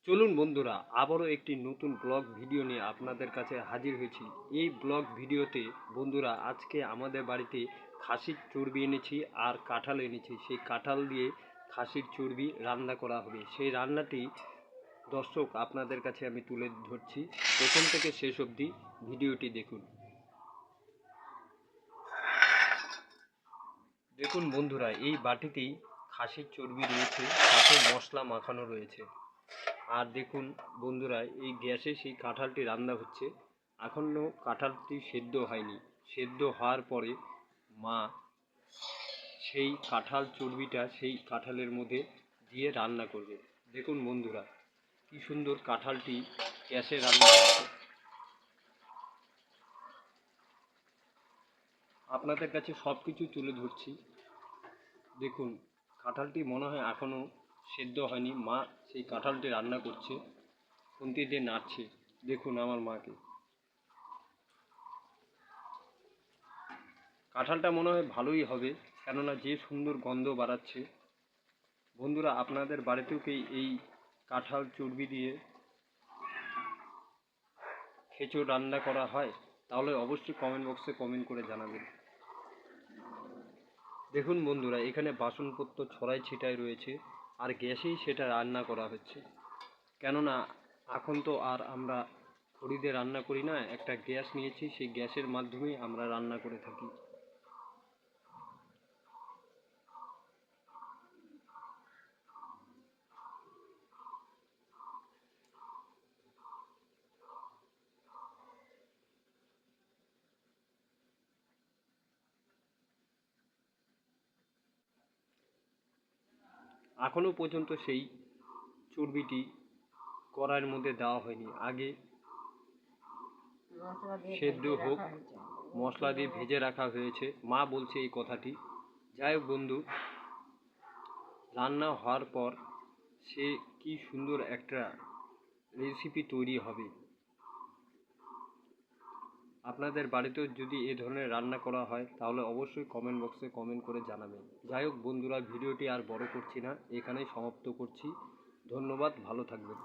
চলুন বন্ধুরা, আবারও একটি নতুন ব্লগ ভিডিও নিয়ে আপনাদের কাছে হাজির হয়েছি। এই ব্লগ ভিডিওতে বন্ধুরা আজকে আমাদের বাড়িতে খাসির চর্বি এনেছি আর কাঁঠাল এনেছি। সেই কাঁঠাল দিয়ে খাসির চর্বি রান্না করা হবে। সেই রান্নাটি দর্শক আপনাদের কাছে আমি তুলে ধরছি। প্রথম থেকে শেষ অবধি ভিডিওটি দেখুন। দেখুন বন্ধুরা, এই বাটিতেই খাসির চর্বি রয়েছে, সাথে মশলা মাখানো রয়েছে। আর দেখুন বন্ধুরা, এই গ্যাসে সেই কাঁঠালটি রান্না হচ্ছে। এখনও কাঁঠালটি সেদ্ধ হয়নি। সেদ্ধ হওয়ার পরে মা সেই কাঁঠাল চর্বিটা সেই কাঁঠালের মধ্যে দিয়ে রান্না করবে। দেখুন বন্ধুরা, কি সুন্দর কাঁঠালটি গ্যাসে রান্না হচ্ছে। আপনাদের কাছে সব কিছু তুলে ধরছি। দেখুন, কাঁঠালটি মনে হয় এখনও সেদ্ধ হয়নি। মা সেই কাঁঠালটি রান্না করছে, খুন্তি দিয়ে নাড়ছে। দেখুন আমার মাকে। কাঁঠালটা মনে হয় ভালোই হবে, কেননা যে সুন্দর গন্ধ বাড়াচ্ছে। বন্ধুরা, আপনাদের বাড়িতেও কি এই কাঁঠাল চর্বি দিয়ে খেচুড় রান্না করা হয়? তাহলে অবশ্যই কমেন্ট বক্সে কমেন্ট করে জানাবেন। দেখুন বন্ধুরা, এখানে বাসনপত্র ছড়াই ছিটাই রয়েছে, আর গ্যাসেই সেটা রান্না করা হচ্ছে। কেননা এখন তো আর আমরা খড়িতে রান্না করি না, একটা গ্যাস নিয়েছি, সেই গ্যাসের মাধ্যমেই আমরা রান্না করে থাকি। এখনও পর্যন্ত সেই চর্বিটি কড়াইয়ের মধ্যে দেওয়া হয়নি। আগে সেদ্ধ হোক, মশলা দিয়ে ভেজে রাখা হয়েছে। মা বলছে এই কথাটি। যাই হোক বন্ধু, রান্না হওয়ার পর সে কি সুন্দর একটা রেসিপি তৈরি হবে। আপনাদের বাড়িতেও যদি এ ধরনের রান্না করা হয় তাহলে অবশ্যই কমেন্ট বক্সে কমেন্ট করে জানাবেন। যাই হোক বন্ধুরা, ভিডিওটি আর বড় করছি না, এখানেই সমাপ্ত করছি। ধন্যবাদ, ভালো থাকবেন।